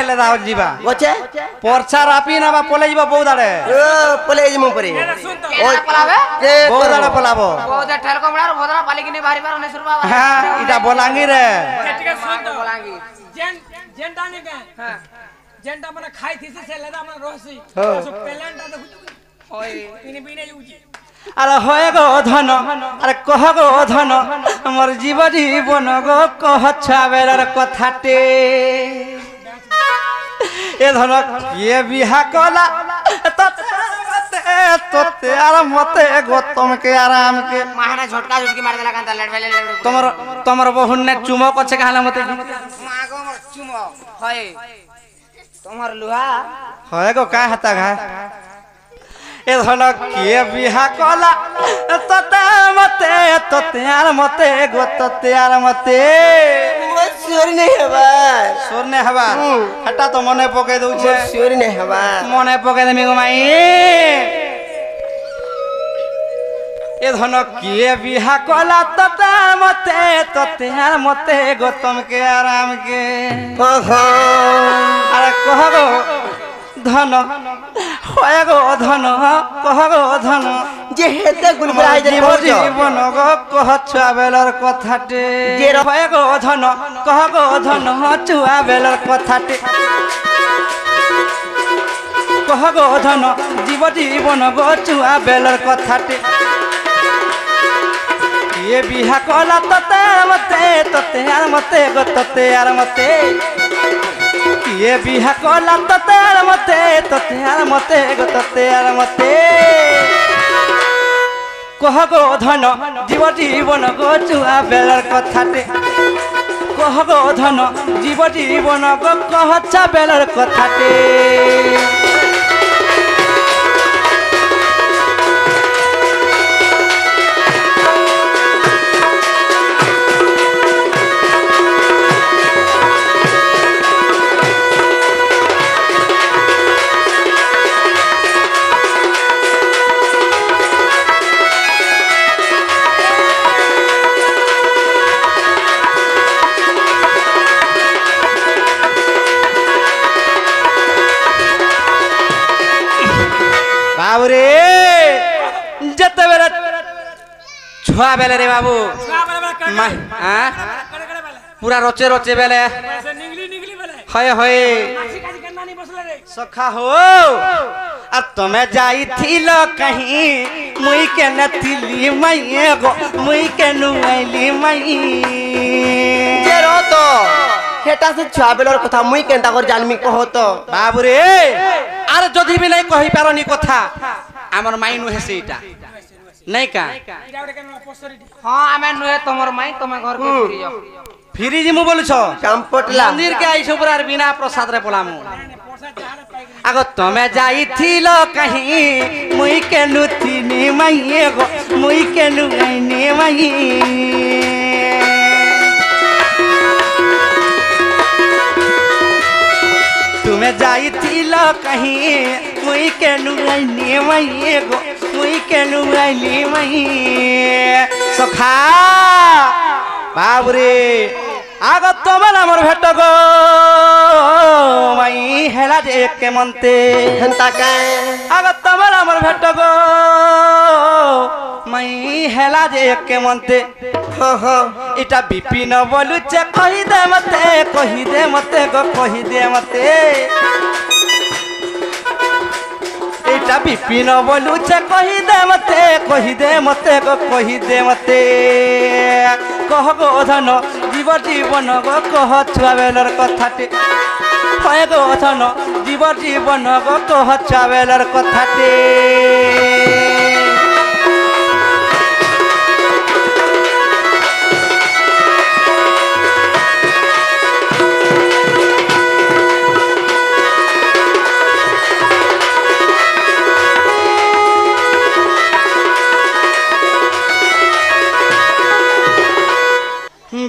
ले दाव जीवा गोचे परछा रापी ना बा पले जीवा बहुत आड़े ओ पले जमो परे ओ पलावे बहुत आड़े पलाबो बहुत ठेल को बड़ा भोदरा पाली की भारी बार ने सुरबा हां इटा बोलांगी रे ठीक है सुन तो बोलांगी जेंटा ने के हां जेंटा मने खाई थी से लेदा मन रोसी सो पेलेंटा देखु ओए पिने पिने उजी अरे होए गो धन अरे कह गो धन मोर जीव जीवन गो कह छावेलर कथाटे ए धन ये बिहा कला तोते आर मते गौतम के आराम के माहना झटका झटकी मार देला कांता लड़ ले तमर बहुन ने चुमो कछे कहला मते मागो मोर चुमो होय तमर लुहा होए गो का हता घा ए धन के बिहा कला तोते आर मते गौतते आर मते सोरी नहीं हवा सोरने हवा हटा तो मने पके दउ छे सोरी नहीं हवा मने पके दे मिगो माई ए धन के बिहा कला तता मते तते आर मते गौतम के आराम के अरे कह गो धन होय गो धन कह गो धन जे हेते गुलगुलाई दे जीवन गो कह छुआबेलर कथाटे जे होय गो धन कह गो धन छुआबेलर कथाटे कह गो धन जीवन गो छुआबेलर कथाटे ये बिहा कला तते मते आर मते गो तते आर मते ये बिहा कला तते आर मते गो तते आर मते कह गो धन जीवन गो छुआ बेलर कथाटे कह गो धन जीवन गो कह छा बेलर कथाटे बाबू रे जते बेले छुआ बेले रे बाबू पूरा रोचे रोचे बेले हय हय सखा हो आ तमे जाई थिल कहीं मुई के नथिली मई गो मुई के नुइली मई जे रो तो हेटा से छुआबेलर कथा मुई केनता कर जानमी कहो तो बाबू रे आरे जदी भी नहीं कहि पारनी कथा हमर माई नु हेसे इटा नहीं का हां हमें नुए तमर माई तमे घर के फिरी जाओ फिरी जिमु बोलु छ कंपटला मंदिर के आई छपुरार बिना प्रसाद रे पलामु आगो तमे जाई थिल कहीं मुई के नुथिनी मई गो मुई के नुइनी मई तुम्हें जाई थिल कहीं मुई के नुइनी मई गो मुई के नुइली मई सखा बाबू रे आगो तमन हमर भेट गो मई हेला जे के मनते हंता का आगो तमन हमर भेट गो मई हेला जे के मनते हां इटा बिपिन बोलु चे कहि दे मते गो कहि दे मते इटा बिपिन बोलु चे कहि दे मते गो कहि दे मते कह गो धन जीवन गो कह छुआ बेलर कथाटे कह गो धन जीवन गो कह छुआ बेलर कथाटे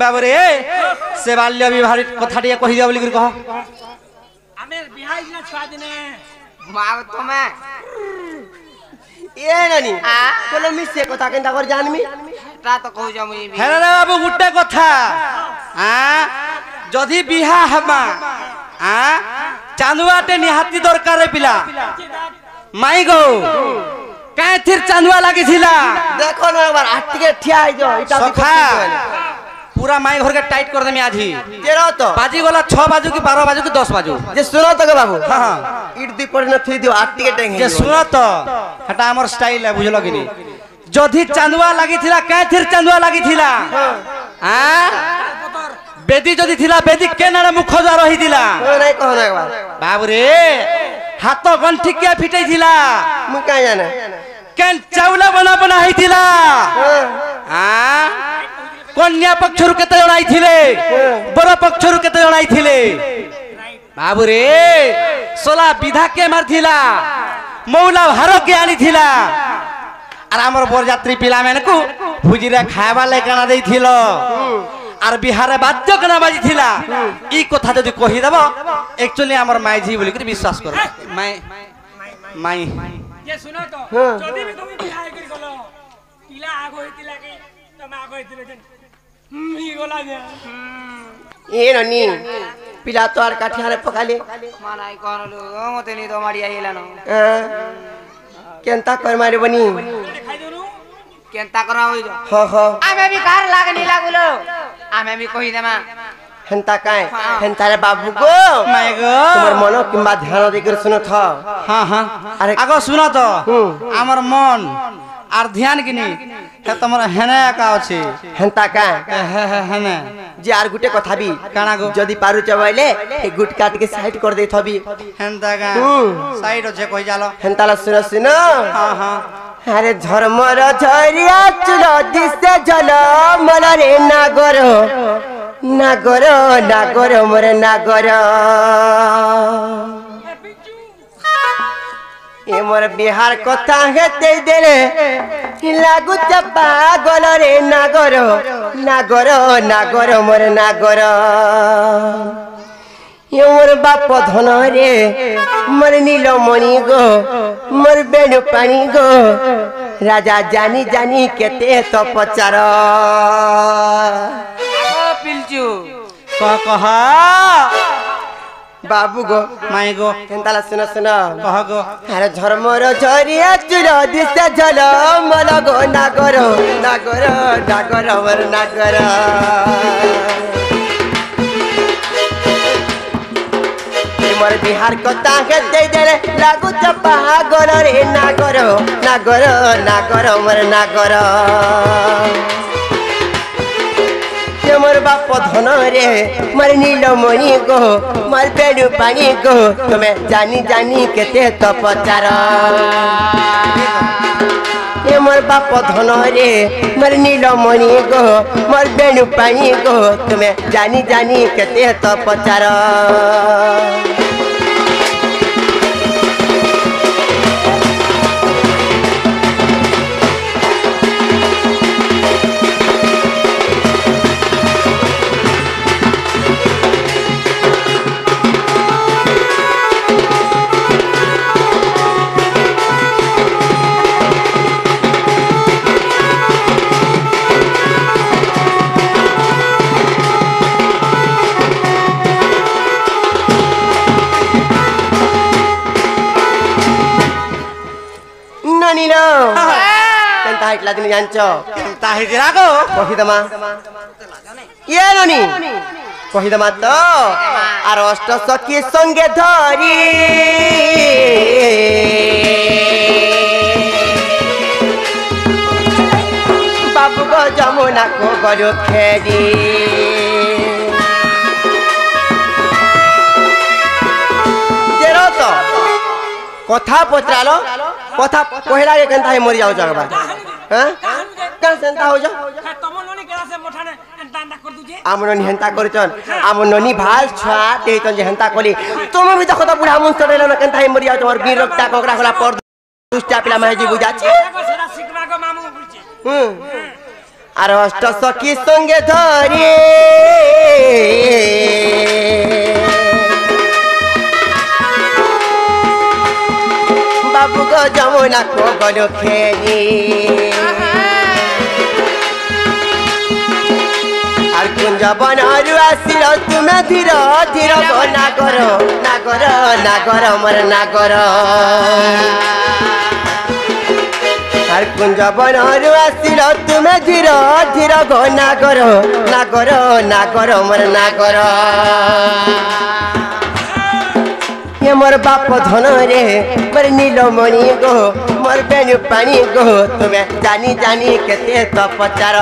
बाबू रे से बाल्य विवाह कथा टिके कहि दिया बोली कह हमें बिहाई ना छुआ दिने माव तमे ए नानी बोलो मिसे कथा केनता कर जानमी ता तो कहू जा मुई भी हे रे बाबू गुटे कथा हां जदी बिहा हमा हां চান্দুয়াটে নিহাতি দরকার পিলা মাই গো কাঁথির চান্দুয়া লাগিছিলা দেখো না একবার আট থেকে ঠিয়া হই যাও এটা সখা पूरा माई घर के टाइट कर देमी आजी तेरो तो बाजी गोला 6 बाजू की 12 बाजू की 10 बाजू जे सुनो तो के बाबू हां हां इट दी पड़ न थी दियो आट टिके टेंग जे सुनो तो हटा हमर स्टाइल है बुझलो कि नहीं जोधी चांदुआ लागी थिला काथिर चांदुआ लागी थिला हां बेदी जोधी थिला बेदी केनाडा मुख जा रही थिला नहीं कहो ना एकबार बाबू रे हाथ गंठी के फिटै थिला मु का जाने केन चावला बना ही थिला हां कन्या पक्षरु केते जण आइथिले बर पक्षरु केते जण आइथिले बाबू रे सोला विधा के मारथिला मौला भार के आनिथिला आर हमर बरयात्री पिला मेन को भुजी रे खायबा ले काना देइथिलो आर बिहारे बाद्य काना बाजिथिला ई कथा जदी कहि देबो एक्चुअली हमर माई जी बोली के विश्वास करो माई ये सुनो तो जदी भी तुम बियाह करी गलो पिला आगो हेतिला के तम आगो हेतिले जन ही गोला जे ए ननी पिला तो आर काठियारे पकाले मानाई करलो मते नी तो माडी आइलानो केनता कर मारे बनी खाइ देनु केनता करा होई जो हो हो आमे भी कार लागनी लागुलो आमे भी कहि देमा हेनता काय हेनता रे बाबू को माई गो तुम्हार मनो किंबा ध्यान देकर सुनो था हां हां अरे आगो सुनो तो हमर मन आर ध्यान किनी हे तमरा हेने का अछि हेनता काय हेने जे आर गुटे कथा भी काना गो जदी पारु चबाइले ए गुट काट के साइड कर दे थबी हेनता का साइड होचे कहि जालो हेनता ला सुनो सुनो हां हां अरे झरमर झरिया चलो दिसे झलो मला रे नागर नागर नागर मोरे नागर ए मोर बिहार कथा हेते देले लागु चपा गल रे नागर नागर नागर मोरे नागर ये मोर बाप धन रे मोर नीलमणि गो मोर बेणु पानी गो राजा जानी जानी केते तो पचार ओ पिलचू कह बाबू गो माई गो केनताला सुनो सुनो कह गो अरे झरमर झरिया चुल दिसे झल मल गो नागर नागर नागर मोर नागर मोर बिहार कथा के दे देले लागु चपा गल रे नागर नागर नागर मोर नागर मोर बाप धन रे मोर नीलमणि गो मोर बेणु पानी गो तुम्हें जानी जानी केते तो पचार ये मोर बाप धन रे मोर नीलमणि गो मोर बेणु पानी गो तुम्हें जानी जानी केते तो पचार नीनो केनता हिटला दिन जानचो केनता हिजरा गो कहिदमा ये ननी कहिदमा तो आर अष्ट सखी संगे धरी बाबू गो जमुना को गलो खेरी जेरो तो कथा पचरालो कथा कहला के केनता हे मरि जाउ जगबा हैं का सेंता हो जा तमन ननी केला से मोठाने एंता कर दुजे आमन हेंता करचन आम ननी भाल छुआ तेचन जे हेंता कली तुम भी देखो तो बुढ़ा मुन चढ़ेला न केनता हे मरि जाउ तोर बीर रक्ता कोकरा खोला पर दुष्टा पिला माई जी बुझा छी सेरा सिकमा को मामू बुझे आर अष्ट सखी संगे धरी बाबू गो जमुना को गलो खेली आर कुंज बनरु आसिल तुमे धीर धीर गो नागर नागर नागर मोर नागर আর কুঞ্জ বনরু আসিল তুমি ধীর ধীর গো নাগর নাগর নাগর মোর নাগর ये मोर बाप धन रे मोर नीलमणि गो मोर बेणु पानी गो तुम्हें जानी जानी केते तो पचार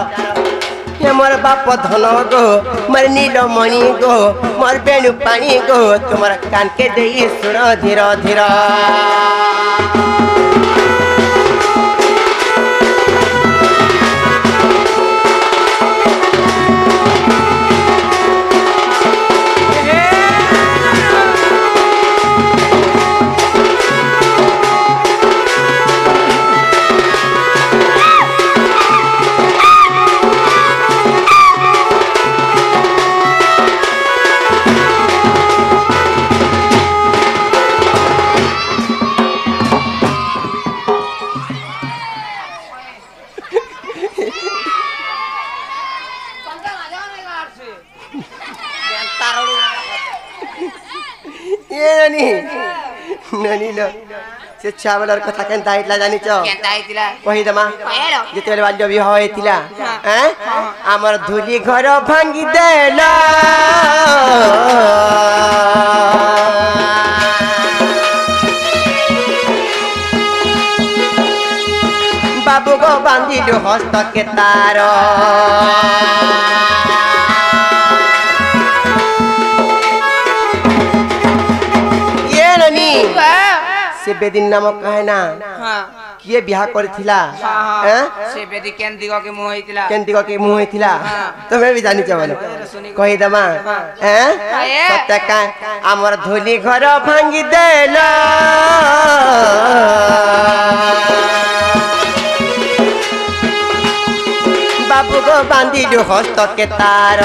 ये मोर बाप धन गो मोर नीलमणि गो मोर बेणु पानी गो तुमर कान के दे सुन धीर धीर ननी लो से चावलर कथा केनता आइतला जानि छ केनता आइतला कहि दमा जेते बाल्य विवाह होइतिला हैं हमर धुली घर भांगी देला बाबू गो बांधिलु हस्त के तार से बेदिन नामक कहे ना किए बियाह करथिला हैं से बेदी केन दिगो के मुंह होइतिला केन दिगो के मुंह होइतिला तमे भी जानि छ बोलो कहि दमा हैं सत्य का हमर धोली घर भांगी देला बाबू गो बांधिलु हस्त के तार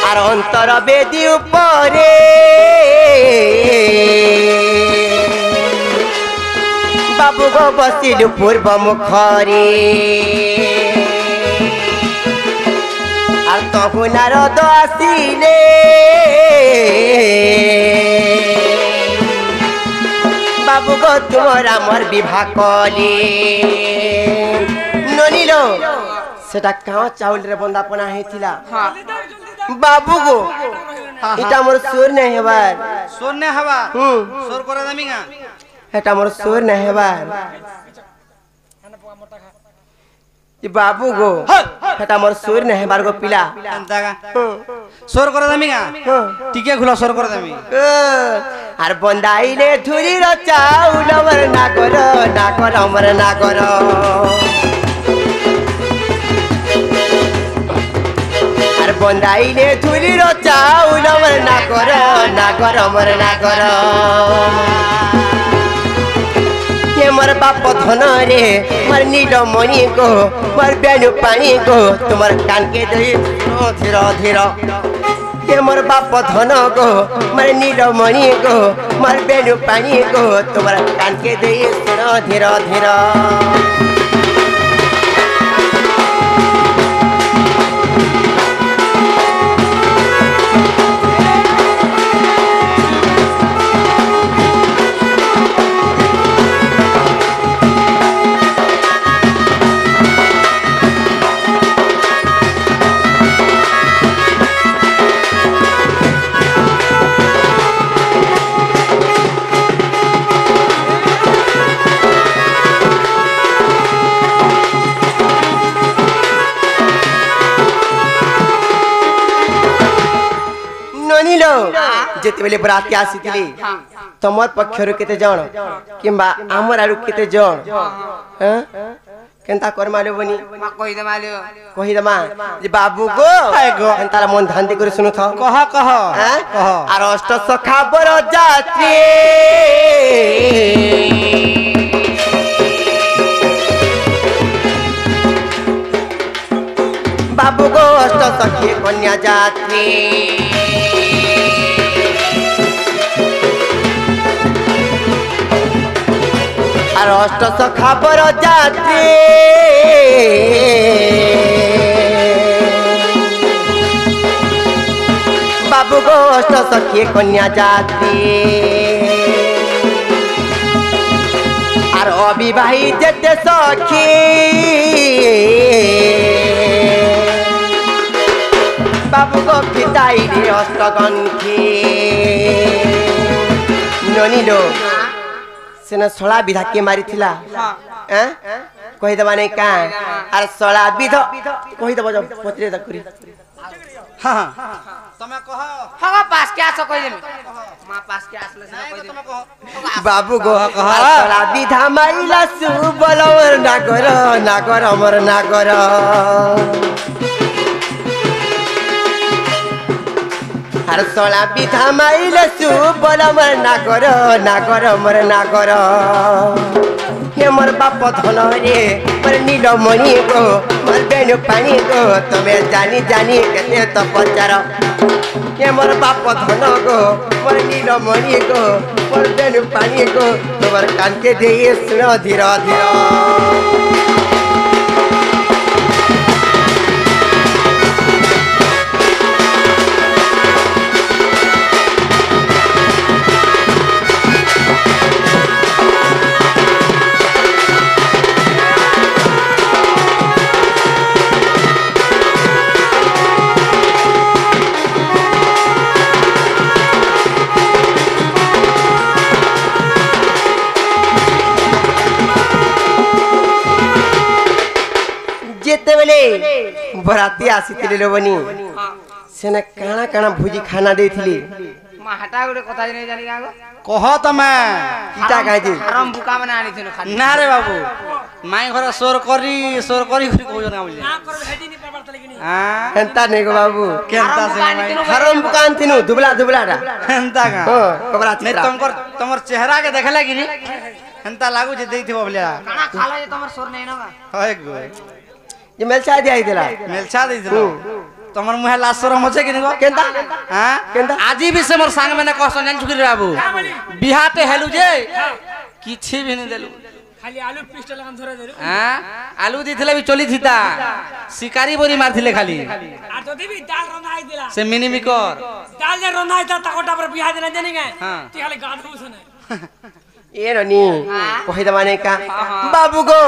आर अंतर बेदी उपरे बाबू गो बसिलु पूर्व मुखरे आर तहुनार दसिले बाबू गो तुमरा मोर विवाह कले ननिलो सेटा काँ चाउल रे बंदापना हेतिला बाबू गो इटा मोर सुर नहीं हेबार सोर ने हवा सोर करे दमिगा एटा मोर सुर नहीं हेबार ई बाबू गो एटा मोर सुर नहीं हेबार गो पिला अंतागा सोर करे दमिगा टिके खुला सोर करे दमी आर बंदाइले धुरी र चाउल मोर नागर नागर मोर नागर बंदाइले धुली रो चाउल मोर नागर नागर मोर नागर ये मोर बाप धन रे मोर नीलमणि गो मोर बेणु पानी गो तुमर कान के दे धीर धीर ये मोर बाप धन गो मोर नीलमणि गो मोर बेणु पानी गो तुमर कान के दे सुन धीर धीर जेते बेले बराती आसीतिली तमर पक्षरु केते जण किंबा हमर आरु केते जण हैं केनता कर मालो बनी मा कहि दमा जे बाबू गो एंताला मन धांदी कर सुनु था कह हैं आर अष्ट सखा बर जात्री बाबू गो अष्ट सखी कन्या जात्री आर अष्ट सखा बर जात्री গোষ্ঠ সখী কন্যা জাতি আর অবিবাহিত যেতে সখী বাবু গো পিতাই রে অষ্টগন্থি ননিল সেনা ছড়া বিধা কে মারিছিলা কহিদেবা নাই কা আর ছড়া বিধ কহিদেব পত্রে করি হ্যাঁ তুমি কহ হগা পাস কে আছো কই দেমি মা পাস কে আসলে সেনা কই দেমি বাবু গো আর ছড়া বিধা মারিলা সুবল নাগর নাগর অমর নাগর আর ছড়া বিধা মারিলা সুবল অমর নাগর নাগর অমর নাগর হে মোর বাপ ধন রে মোর নীলমণি গো মোর বেণু পানি গো তুমি জানি জানি কেতে তো পচার হে মোর বাপ ধন গো মোর নীলমণি গো মোর বেণু পানি গো তোমার কানকে দিয়ে শুন ধীর ধীর যেতেবেলে বরাতি আসিଥିଲେ লোবনি সেনা কাଣା কাଣା ভুজি খানা ଦେଇଥିଲି মা হাটা গুড়ে কথা জানি জানি গাগো কহ তুমি কিটা খাইছি হারাম বুকা মানে আনিছিল খালি না রে বাবু মাই ঘরে সোর করি কইছ না বলি না করবে হেডি নি পারবার তলে কিনি হ্যাঁ হেন্তা নেগো বাবু কেনতা সে মাই হারাম বুকান তিনু দুবলা দুবলাটা হেনতা গা কবরা নে তোমার চেহারা কে দেখলা গিনি হেনতা লাগু যে দেইथिব বলিয়া কানা খালো যে তোমার সোর নেই নগা হয় গো যে মেলছা দিয়াই দিলা মেলছা দেইছিল তোমার মুহে লাসরম আছে কিনি গো কেনতা হ্যাঁ কেনতা আজি বি সে মোর সাং মানে কষ্ট জানি ছুকি রে বাবু বিহাতে হেলু যে কিছু ভি নি দেলু খালি আলু পিস্টল লাগান ধরে দেলু হ্যাঁ আলু দিছিলে বি চলি থিতা শিকারি বরি মারছিলে খালি আর যদি বি ডাল রন্ধাই দিলা সে মিনিমিকর ডাল যে রন্ধাই তা তাকোটা পরে বিয়া দিলা জানি গে হ্যাঁ। তুই খালি গাধ বসনে এ রনি কহিদেবা নাই কা বাবু গো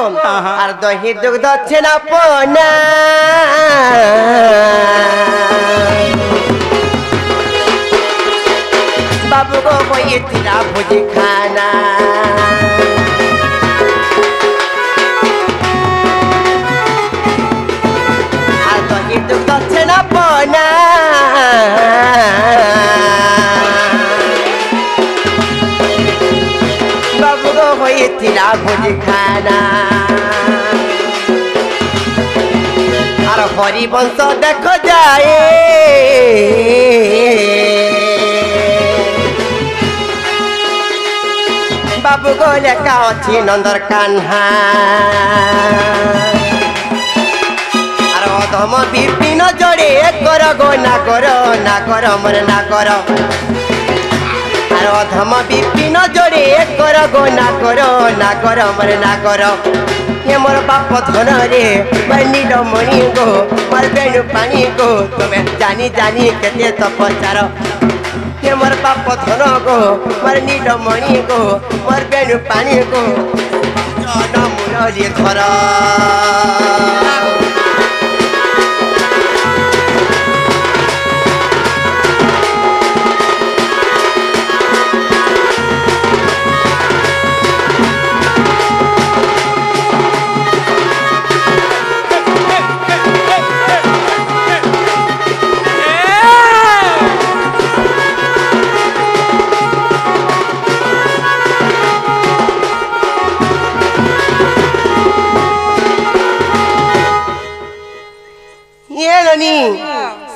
আর দহি দুগ্ধ ছেনা পোনা বাবু গো কইছিলা ভুজি খানা আর দহি দুগ্ধ ছেনা পোনা বাবু গো হয়েছিলা ভোজি খানা আর হরিবংশ দেখ যায় বাবু গো লেখা অছি নন্দর কাহ্না আর অধম বিপিন জড়ে কর গো না কর না কর মর না কর আর অধম বিপিন জড়ে কর গো না কর মরে না কর হে মোর বাপ ধন রে মোর নীলমণি গো মোর বেণু পানি গো তুমি জানি জানি কেতে তো পচার হে মোর বাপ ধন গো মোর নীলমণি গো মোর বেণু পানি গো জন মুরলি ধর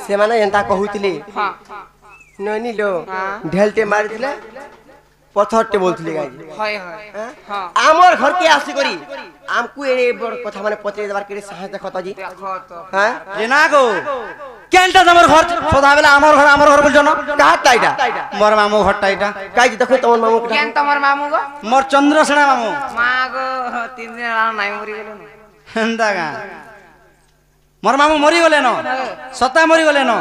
ସେମାନେ ଏନ୍ତା କହୁଥିଲେ ନନିଲୋ ଢେଲଟେ ମାରିଥିଲେ ପଥରଟେ ବୋଲଥିଲେ ଗାଈ ଆମର ଘରକେ ଆସିକରି ଆମକୁ ଏ ବଡ କଥା ମାନେ ପଚାରି ଦେବାର କେଡ଼େ ସାହସ ଦେଖତ ଜି হ্যাঁ যে না গো কেনটা তোমার ঘর সদা বেলা আমার ঘর বলছো না কাহারটা এটা মোর মামু ঘরটা এটা গাই দেখো তোমার মামু কেন তোমার মামু গো মোর চন্দ্রসেনা মামু মা গো 3 দিন আর নাই মরি গেল হেন্দা গা মোর মামু মরি গলে ন সতা মরি গলে ন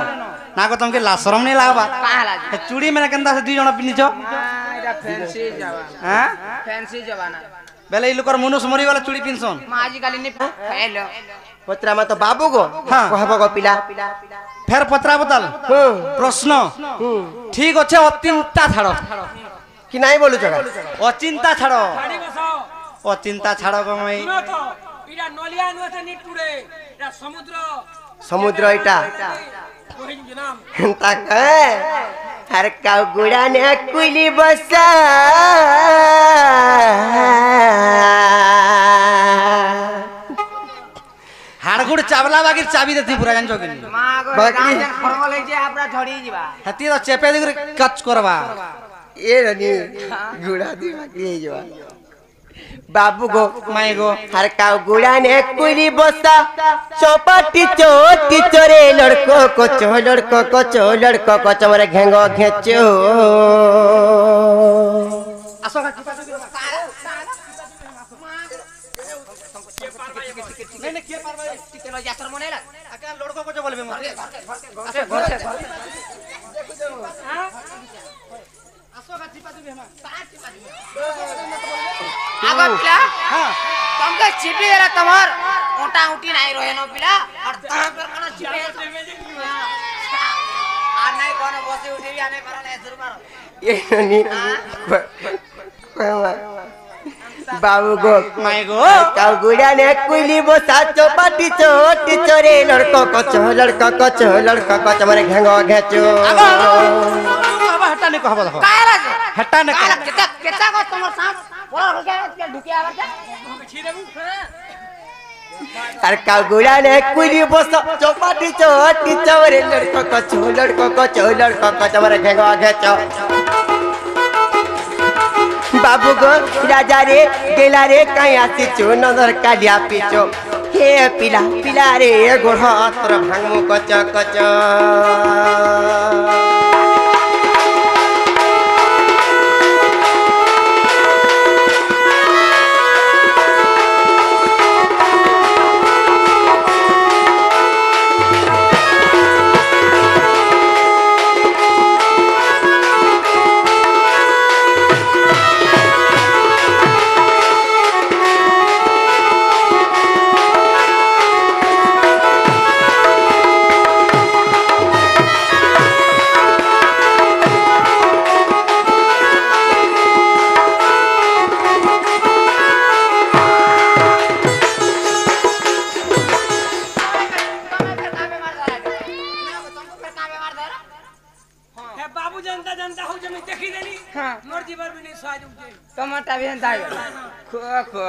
ना को तुमके लाशरम नहीं लागबा कहाँ लाज चूड़ी में केनता से 2 जण पिनिछ এটা ফ্যান্সি জবানা हां ফ্যান্সি জবানা बेले इ लोकर मनुष्य मरी वाला चूड़ी पिनसन মা আজিকালি নি হেলো पत्रा में तो बाबू गो हाँ। कहब गो पिला फेर पत्रा बदल हम्म प्रश्न ठीक अच्छे अचिंता छाड़ कि नहीं बोलू जगह अचिंता छाड़ গাড়ি বসাও अचिंता छाड़ गई শুনো তো এটা নলিয়া নুতে নিটুরে এটা সমুদ্র समुद्र इटा কহিন নাম तक हर का गुड़ा ने कुली बसा हाड़गुड़ चावला बागिर चाबी देती पूरा जान जोगिनी মা গো বাকি- গাঁও যেন খরগল হইছে আপনা ঝড়ি ଯିବା हती तो चेपे दिगर कच करवा ये रनी गुड़ा दी बाकी है जो बाबू गो माई गो हर का गुड़ा ने कुली बसा चौपाटी चोटी चोरे लड़को को चो लड़को को चमरे घेंगो घेचो आसो नहीं नहीं के पारबा ଟିକେ ଲଜା ସର ମନେଲା आका लड़को को जो बोलबे मते आसो का चिपा दिबे हम आगो पिला हां तुमके चिपी देला तमर ओटा उटी नाही रहे नो पिला और तहां पर कोन चिपी आ नाही कोन बसे उठी भी आने पर नाही सुर मारो ये रनी बाबू गो माई गो का गुड़ा ने कुली बसा चौपाटी चोटी चोरे लड़को को चमरे घेंगो घेचो बाबा हटा नहीं कहबा देखो काला जे हटा नहीं काला केता को तमर सांस बोला हो गया ढुके आवर जा हर का गुड़ा ने कुली बसा चौपाटी चोटी चोरे लड़को को चमरे घेंगो घेचो बाबू गो राजा रे गेला रे कहीं आसी चो नजर कालिया पीछो हे पिला पिला रे गोड़ हाथ भांगमु कच कच हे बाबू जनता जनता हो जमी देखी देनी मोर जीवन में नहीं स्वाद उठे टमाटा भी हंता खो खो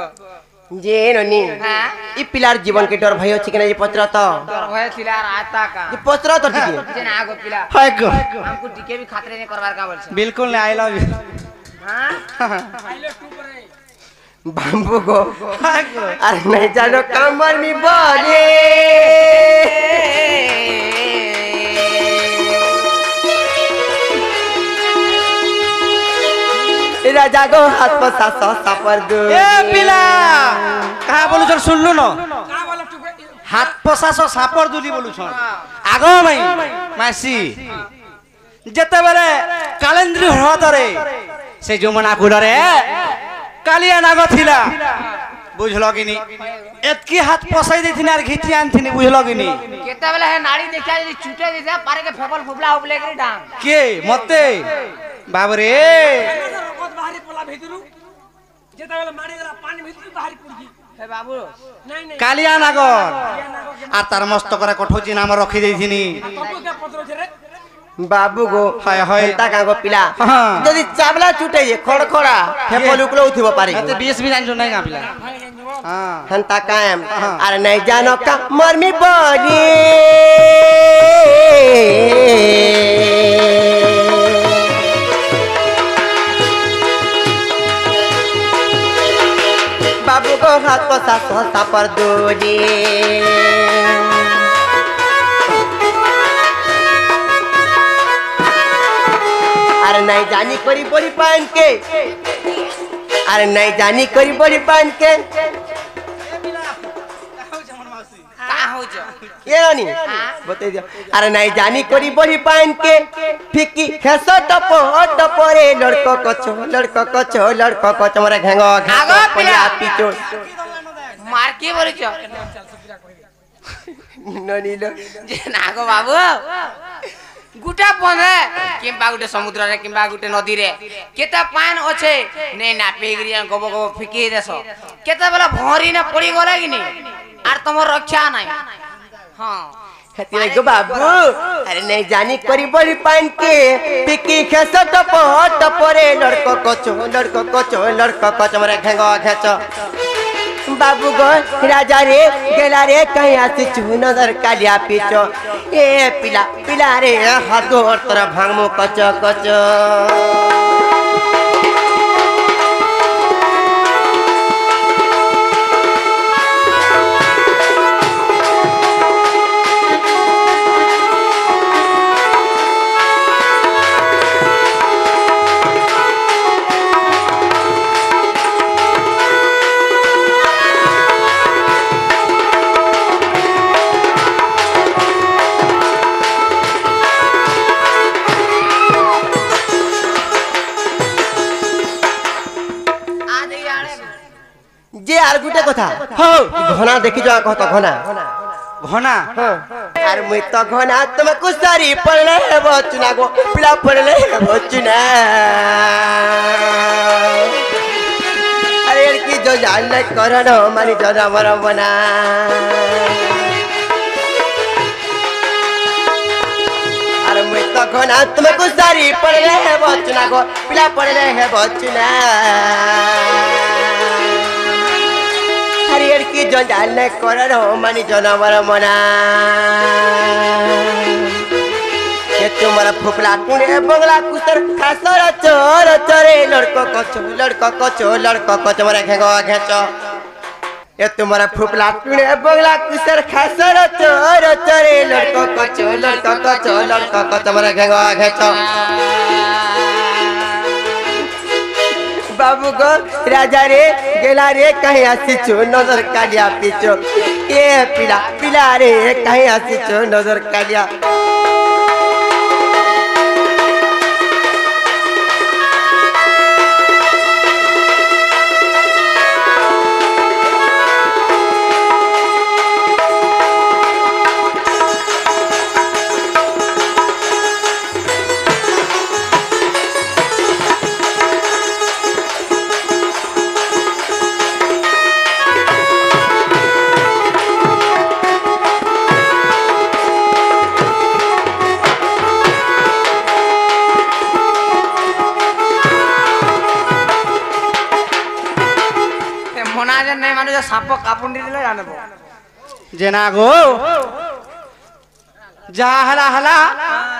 जे ननी हां ई पिलार जीवन के डर भय अछि कि नहीं पचरा तो तोर भय थिला आता का ई पचरा तो ठीक है जेन आगो पिला हाय गो हमको टिके भी खातरे नहीं करवार का बोल बिल्कुल नहीं आई लव यू हां आइलो टू पर बाबू गो हाय गो अरे नहीं जानो कमर में बोले राजा गो हाथ पर सासा सापर दो ए पिला कहा बोलु छन सुनलु न का बोला टू पर हाथ पसास सापर दुली बोलु छन आगो मई मासी जेते बेले कालेंद्री हृदरे से जुमना कुडरे कालिया नाग थिला बुझलो कि नी एतकी हाथ पसाई देथिन आर घिची आनथिन बुझलो कि नी केता बेला है नाड़ी देखा यदि छूटे देता पारे के फेबल फुबला उपले करी डांग के मते बाबरे बहुत बाहरी पोला भेदरू जेता वाला मारी गला पानी भेदरू बाहरी पुरगी हे बाबू नहीं नहीं कालिया नागर আর তার মস্ত করে কঠোজি নাম রখি দেইছিনি तब क्या पत्र रे बाबू गो हाय हाय ता का गो पिला हाँ। यदि चावला छूटे जे खड़खड़ा फेपल उकलो उठिबो पारे এতে 20 भी জানছো নাই গাপিলা भाई गंजो हां हंता कायम हाँ। अरे नहीं जानो का मरमी बोली बाबू को हाथ पर सासा पर दूरी अरे नहीं जानी करी बड़ी पान के अरे नहीं जानी करी बड़ी पान के का हो जो ये रानी बता दिया अरे नहीं जानी करी बड़ी पान के फिकी खेसो टपो टपोरे लड़को कचो मोरे घेंगो आगो पिला। पिचो मार के बोलिछ ननीलो जे नागो बाबू गुटा पने किंबा गुटे समुद्र रे किंबा गुटे नदी रे केता पान अछे ने ना पेगरिया गबो गबो फिकी देसो केता बेला भरी ना पड़ी गला कि नहीं आर तमर रक्षा नाही हां खतिरे गो बाबू अरे नहीं जानी करी बड़ी पान के पिकी खेसो टपो टपोरे लड़को कचो मोरे घेंगो घेचो बाबू गो राजा रे गेला रे कहीं आसी नजर कालिया पीछो ए पिला रे हाथो और तरह भांगमो कचो जे आर गुटे कथा हो घना देखि जा कहत घना घना आर मुई तो घना तुम कुसारी पड़ले बचना गो पिला पड़ले बचना अरे की जो जान ले करन मानी जरा मर बना अरे मुई तो घना तुम कुसारी पड़ले बचना गो पिला पड़ले बचना हरियर की जो जान कर मानी जनवर मना ये तुम्हारा फुफला टुणे बंगला कुतर खासर चोर चोरे लड़को कचो मोरे घेंगो घेचो ये तुम्हारा फुफला टुणे बंगला कुतर खासर चोर चोरे लड़को कचो मोरे घेंगो घेचो बाबू गो राजा रे गेला रे कहीं आसी नजर कालिया पीछो ए पिला रे कहीं आसी नजर कालिया साप कापुंडी दिले जानबो जेना गो जा हला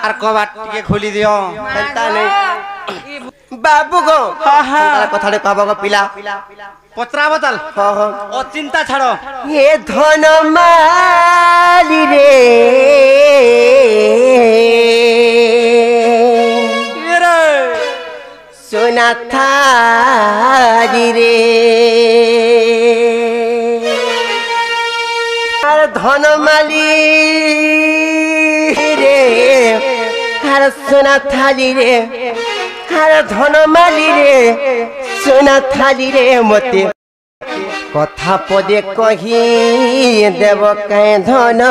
आर कबाट के खोली दियो चलता नहीं बाबू गो तारा कथाडे कहबो गो पिला पत्रा बतल हो ओ चिंता छाड़ो ये धन माली रे सोना थारी रे धन माली रे हर सोना थाली रे हर धन माली रे सोना थाली रे मते कथा पदे कही देव कहीं धन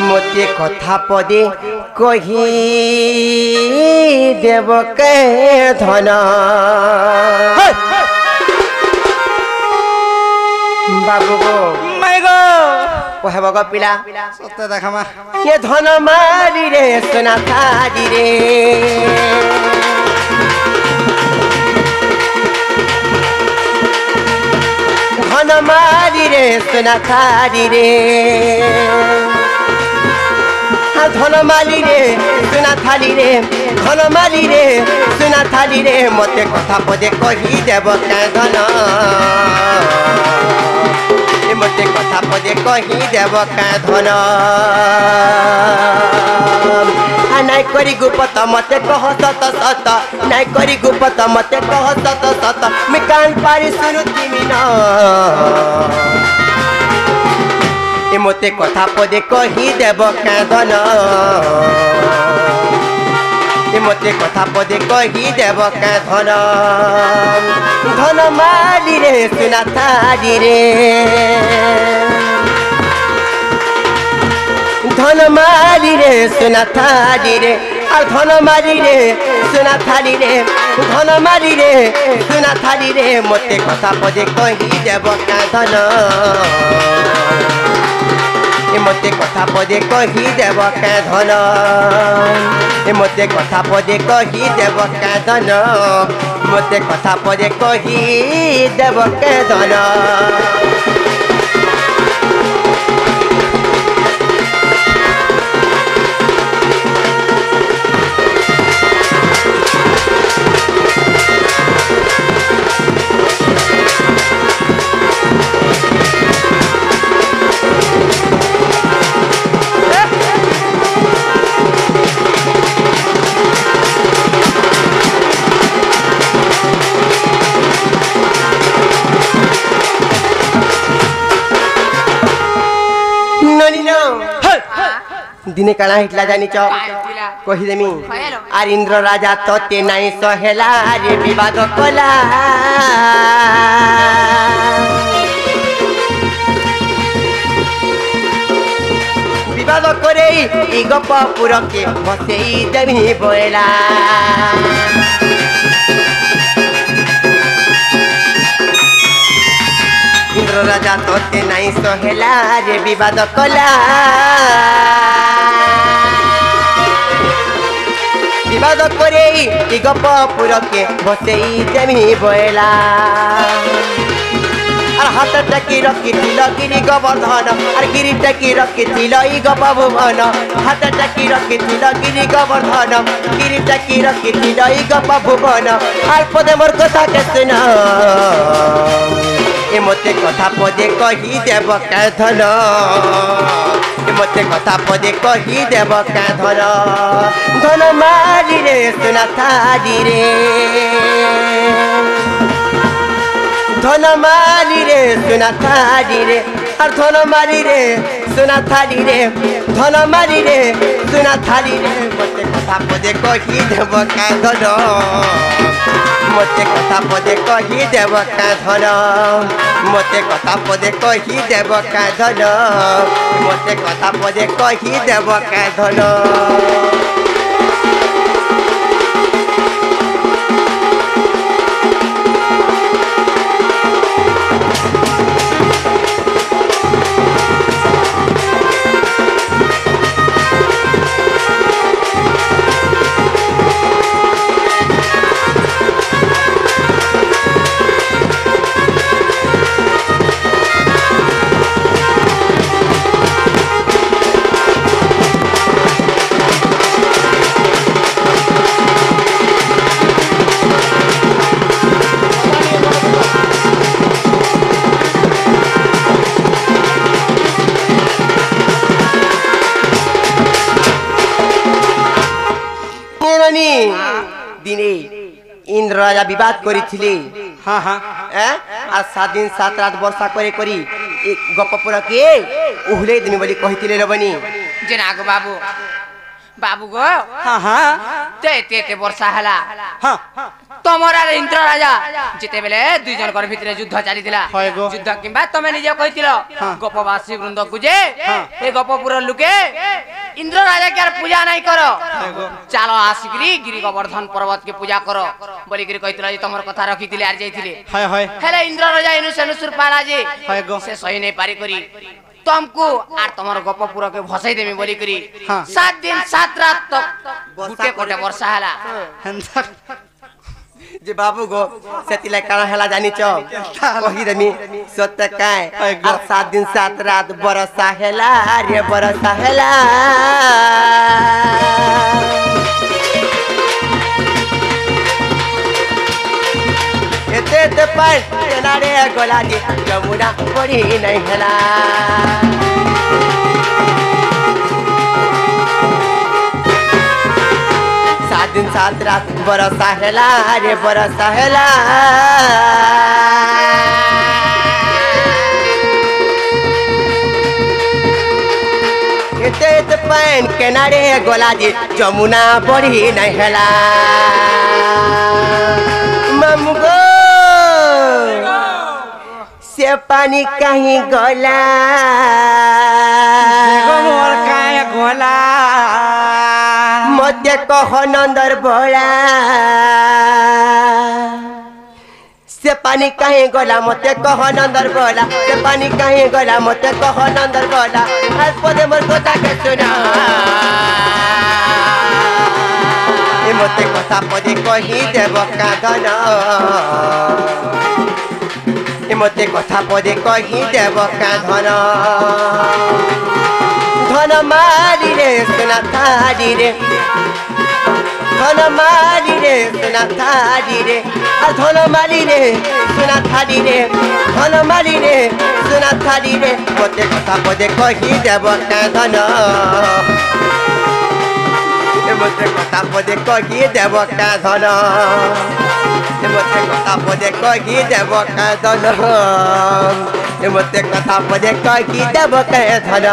मते कथा पदे कही देव कहीं धन बाबू गो मैं गो कहब गो पिला सत्य देखामा ये धन माली रे सोना थाली रे धन माली रे सोना थाली रे धन माली रे सोना थाली रे धन माली रे सोना थाली रे मते कथा पदे कही देव क्या धन मते कथा पदे कही देव क्या धन नाई करी गुपत मते कह सत सत नहीं करी गुपत मते कह सत सत मैं कान पारी सुनु तिमी न ए मते कथा पदे कही देव कांदन ए मते कथा पदे कही देव कांदन धन माली रे सुना थारी रे धन मारी रे सुना थारी रे और धन मारी रे सुना थारी रे धन मारी रे सुना थारी रे मते कथा पदे कही देव कांदन ए मते कथा पदे कही देव कांदन ए मते कथा पदे कही देव कांदन मते कथा पदे कही देव कांदन दिने काना हिटला जानी च कही देमी आर इंद्र राजा तते नाई सहेला रे विवाद कला विवाद करे ई गप पुर के बसेई देमी बोला इंद्र राजा तते नाई सहेला रे विवाद कला विवाद करे ई गप पुर के बसेई देमी बोला और हाथ टकी रखिथिल गिरी गोवर्धन और गिरी टकी रखिथिल ई गप भुवन हाथ टकी रखिथिल गिरी गोवर्धन गिरी टकी रखिथिल ई गप भुवन और पदे मोर कथा के सुना ए मते कथा पदे कही देव कांदन ए मते कथा पदे कही देव कांदन धन मारी रे सुना थारी रे धन मारी रे सुना थारी रे और धन मारी रे सुना थारी रे धन मारी रे सुना थारी रे मते कथा पदे कही देव कांदन मते कथा पदे कही देव कांदन मते कथा पदे कही देव कांदन मते कथा पदे कही देव कांदन दिने इंद्र राजा विवाद करिथिले हाँ हाँ आ 7 दिन 7 रात वर्षा करे करी एक गप पुरा के उहले दिन बोली कहिथिले रबनी जेनागो बाबू बाबू गो हाँ हाँ ते वर्षा हला हाँ तमरा इंद्र राजा जिते बेले दुई जनकर भितरे युद्ध चाली दिला युद्ध किंबा तमे निजे कहिथिलो गपवासी वृंद को जे ए गपपुर लुके इंद्र राजा के पूजा नहीं करो चलो आसिकरी गिरी गोवर्धन पर्वत के पूजा करो बोली गिरी कहिथिलो जे तमर कथा रखिथिले आर जाइथिले हाय हाय हेले इंद्र राजा इनु सेनुसुर पाला जे से सही नहीं पारी करी तुमको आर तमर गपपुर के भसाई देमी बोली करी 7 दिन 7 रात तक गुटे कोटे वर्षा हला जे बाबू गो सेतिला काना हला जानी छ कहि देमी सत्य काय और 7 दिन 7 रात बरसा हेला रे बरसा हेला एते ते पार केनारे गोला दी जमुना पड़ी नहीं हेला दिन 7 रात बरसा हेला रे बरसा हेला एते पान किनारे गोला जी जमुना बड़ी नहीं हेला मामू गो से पानी कहीं गोला मोर काय गोला मध्य कह नंदर बोला से पानी कहीं गोला मते कह नंदर बोला से पानी कहीं गोला मते कह नंदर बोला आज पदे मोर कथा के सुना ए मते कथा पदे कही देव का धन ए मते कथा पदे कही देव का धन धन मारी रे सुना थारी रे धन मारी रे सुना थारी रे धन मारी रे सुना थारी रे धन मारी रे सुना थारी रे मते कथा पदे कही देव का धन मते कथा पदे कही देव का धन मते कथा पदे कही देव का धन मते कथा पदे कही देव का धन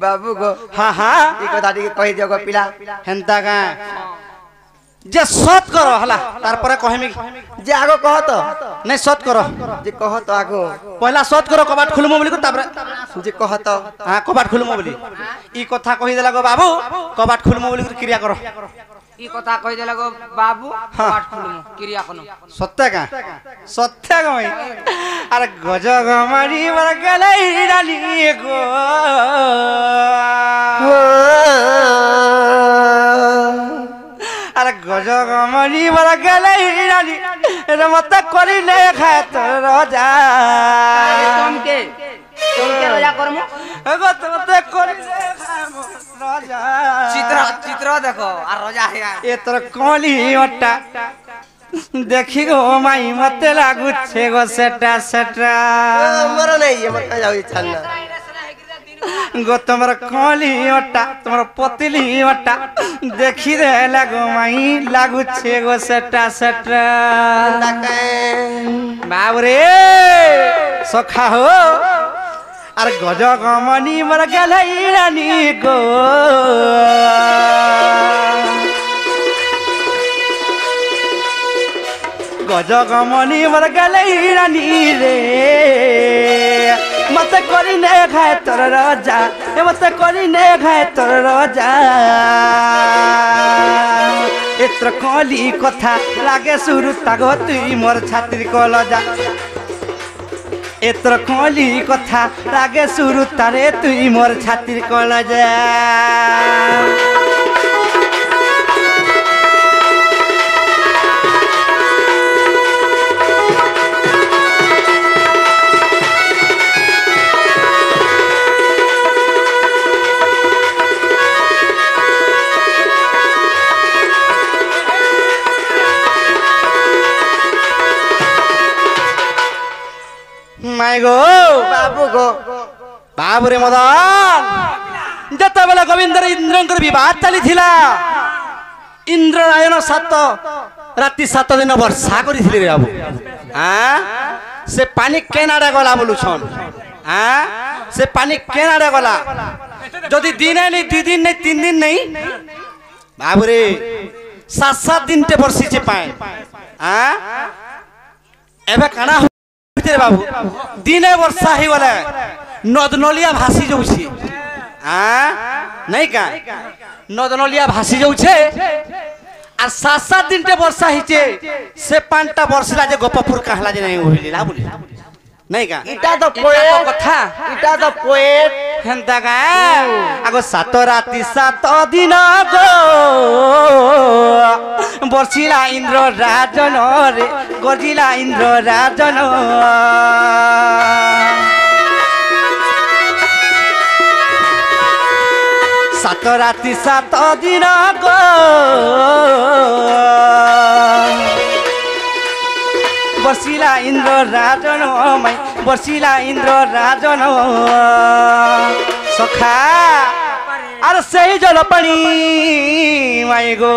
बाबू गो हाँ हाँ ई कथा टिके कहि दियो गो पिला हेंता का जे सत करो हला तार पर कहमी जे आगो कह तो नहीं सत करो जे कह तो आगो पहला सत करो कबाट खुलमो बोली को तापर जे कह तो हां कबाट खुलमो बोली ई कथा कहि देला गो बाबू कबाट खुलमो बोली क्रिया करो ई कथा कहि देला गो बाबू पाठ खुलमु क्रिया कनो सत्य का भाई अरे गजग मारी बर गलै डाली गो अरे गजग मारी बर गलै डाली रे मत करिले खात राजा तुमके रोजा करमु एगो मत करिले खाम राजा चित्र देखो आ रोजा है ए तोर कली ओटा देखी गो माई मते लागु छे गो सेटा सेटा मर नहीं ये मत जाऊ छन्ना गो तुम्हारा कली ओटा तुम्हारा पतली ओटा देखी रे लागो माई लागु छे गो सेटा सेटा बाबरे सखा हो अरे गजग मनी मर गलै रानी गो गजग मनी मर गलै रानी रे मत करी ने खाए तोर राजा ए मत करी ने खाए तोर राजा एत्र कली कथा लागे सुरु तागो तुई मोर छात्री कल जा एत्र कली कथा लागे सुरु तारे तुई मोर छात्री कल जा माय गो बाबू रे मदन जत बेला गोविंद इंद्रंकर विवाह चली थिला इंद्र नारायण 7 राति 7 दिन वर्षा करी थिले रे बाबू हां से पानी केनाडा गला बोलु छन हां से पानी केनाडा गला जदी दिन नहीं 2 दिन नहीं 3 दिन नहीं बाबू रे 7 दिन ते वर्षी छे पाए हां एबे काना रे बाबू दिने वर्षा ही वाला नद नलिया भासी जाउछी हां नहीं का नद नलिया भासी जाउछे आ 7 दिन ते वर्षा हिचे से पांटा वर्षला जे गोपपुर कहला जे नहीं होइला बोली नहीं का इटा तो पोएट कथा इटा तो पोएट হেন্তা গা আগো 7 রাতি 7 দিন গো বর্ষিলা ইন্দ্র রাজন রে গর্জিলা ইন্দ্র রাজন 7 রাতি 7 দিন গো বর্ষিলা ইন্দ্র রাজন মাই বর্ষিলা ইন্দ্র রাজন সখা আর সেই জল পানি মাই গো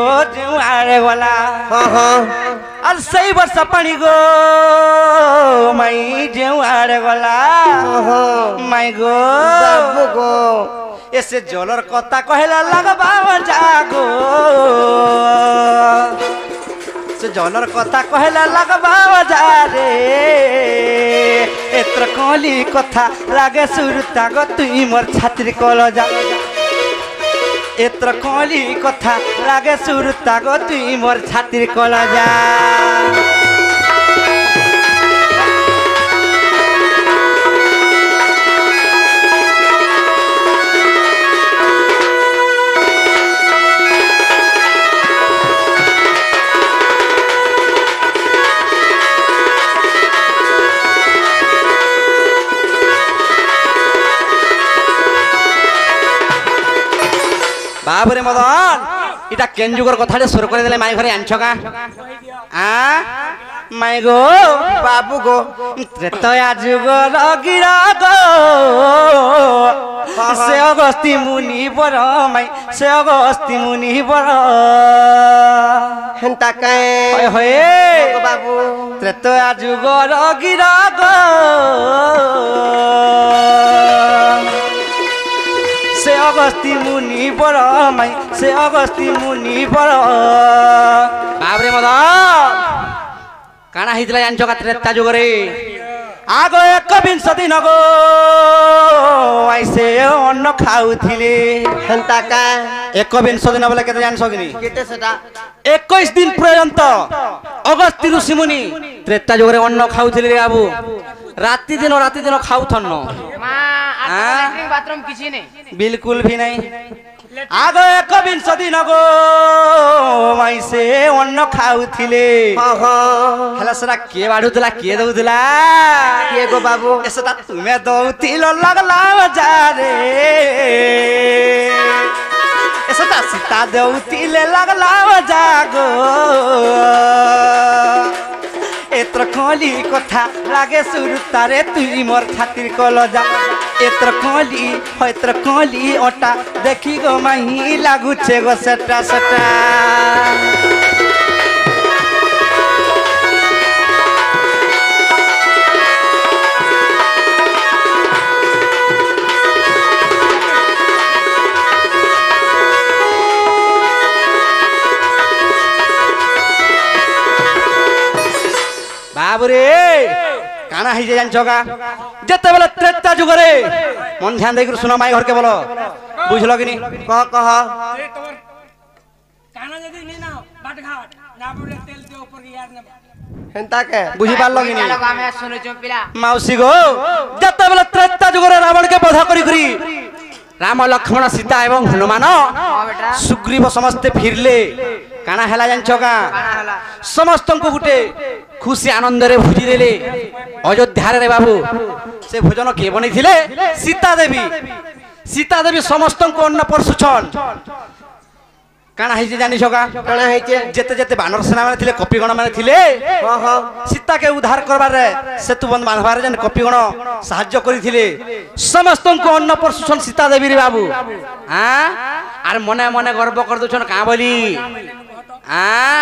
আড়ে গলা আর সেই বর্ষা পানি গো মাই যে আড়ে গলা মাই গো বাবু গো এসে জলর কথা কহিলা লাগবা জাগো সে জলর কথা কহিলা লাগবা যারে এত্র কলি কথা লাগে সুরতা গো তুই মোর ছাত্র কল যা এত্র কলি কথা লাগে সুরতা গো তুই মোর ছাত্র কল যা বাবরে মদন এটা কেন যুগর কথাটা শুরু করে দিলে মাই ঘরে আনছ কা মাই গো বাবু গো ত্রেতয়া যুগর গিরা গো সে অগস্তি মুনি বর মাই সে অগস্তি মুনি বর হেন্তা কায় হয় হয় বাবু ত্রেতয়া যুগর গিরা গো সে অগস্তি মুনি বড় মাই সে অগস্তি মুনি বড় বাবরে মদন কানা হইতলা জানছ কা ত্রেতা যুগরে আগ 21 দিন গো আইসে অন্ন খাউথিলে হেন্তা কায় 21 দিন বলে কেতে জানছ কিনি কেতে সেটা 21 দিন পর্যন্ত অগস্তি ঋষি মুনি ত্রেতা যুগরে অন্ন খাউথিলে রে বাবু রাতি দিন খাউথন মা ল্যাট্রিন বাথরুম কিছু নেই बिल्कुल भी नहीं आग 21 दिन गो माइसे अन्न खाउथिले हला सरा के बाडुतला के दउतला के गो बाबू एसता तुमे दउतिल लगला जा रे एसता सीता दउतिल लगला जा गो एत्र कली कथा लागे सुरतारे तुई मोर खातिर कल जा एत्र कली ओटा देखी गो माही लागुछे गो सटा सटा बाबरे काना ही जे जानछ का जते बेले त्रेता जुगरे मन ध्यान देकर सुना माई घर के बोलो बुझलो कि नी कह ए तोर काना जदी नी ना बाट घाट ना बोले तेल के ऊपर यार ना हेंता के बुझी पारलो कि नी चलो हमें सुनो चुपिला माउसी गो जते बेले त्रेता जुगरे रावण के बधा करी करी राम लक्ष्मण सीता एवं हनुमान बेटा सुग्रीव समस्त फिरले काना हेला जानछ का काना हला समस्त को गुटे खुशी आनंद रे भुजी देले अयोध्या रे बाबू से भोजन के बनै थिले सीता देवी समस्त को अन्न परसुछन काना है जे जानि छका कणा हेचे जेते जेते बानर सेना माने थिले कपिगण माने थिले सीता के उद्धार करबार रे सेतु बंद बांधबार जन कपिगण सहाय्य करि थिले समस्त को अन्न परसुछन सीता देवी रे बाबू हां आर मने मने गर्व कर दुछन का बोली हां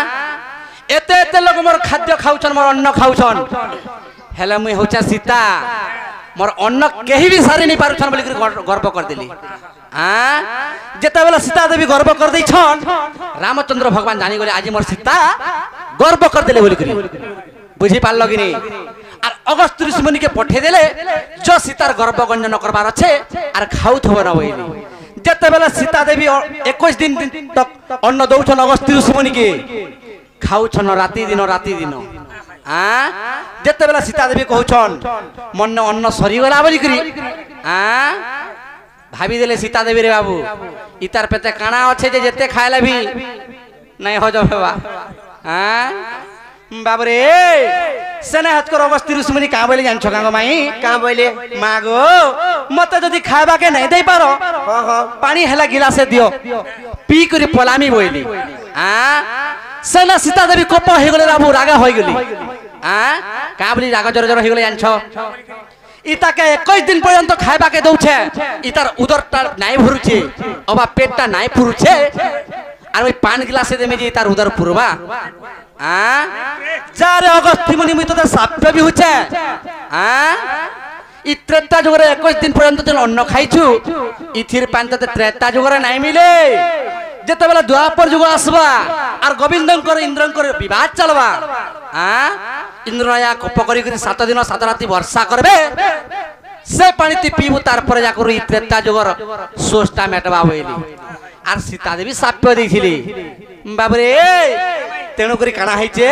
एते एते लोग मोर खाद्य खाउछन मोर अन्न खाउछन हेले मुई होचा सीता मोर अन्न केही भी सारी नहीं पारुछन बोली गर्व कर देली हां जेते बेला सीता देवी गर्व कर दै छन रामचंद्र भगवान जानि गले आज मोर सीता गर्व कर देले बोली करी बुझी पारलो कि नहीं आर अगस्त ऋषि मुनि के पठे देले जो सीतार गर्व गंजन करबार छे आर खाउथब न होइली जेते बेला सीता देवी 21 दिन तक अन्न दउछन अगस्त ऋषि मुनि के खाउछन राति दिन हां जेते बेला सीता देवी कहउछन मन अन्न सरी गला बोली करी हां ভাবি দেলে সীতা দেবী রে বাবু ইতার পেতে কানা আছে যে যেতে খাইলে ভি নাই হজম হেবা হ্যাঁ বাবরে সেনে হাত কর অবস্থি ঋষিমুনি কাঁ বলে জানছ কাঙ্গ মাই কাঁ বলে মা গো মতে যদি খাইবাকে নাই দেই পারো পানি হেলা গিলাসে দিও পি করে পলামি বইলি হ্যাঁ সেনা সীতা দেবী কোপ হয়ে গেলে বাবু রাগা হয়ে গেলি হ্যাঁ কাঁ বলি রাগ জর জর হয়ে গেলে জানছ ইতাকে 21 দিন পর্যন্ত খাইবাকে দউছে ইতার উদরটা নাই ভরুছে অবা পেটটা নাই পুরুছে আর ওই পান গ্লাসে দেমে যে তার উদর পুরবা হ্যাঁ যারে অগস্তি মুনি মুই তোদের সাপ্য বি হচ্ছে হ্যাঁ ই ত্রেতা যুগরে 21 দিন পর্যন্ত যেন অন্ন খাইছু ইথির পান তোতে ত্রেতা যুগরে নাই মিলে যেতেবেলা দ্বাপর যুগ আসবা আর গোবিন্দঙ্কর ইন্দ্রঙ্কর বিবাহ চলবা হ্যাঁ ইন্দ্রয়া কোপ করি 7 দিন 7 রাতি বর্ষা করবে সে পানি তুই পিবু তারপরে যা করি ত্রেতা যুগর সোষ্টা মেটবা হইলি আর সীতা দেবী সাপ্য দিয়েছিলি বাবরে তেণু করে কানা হয়েছে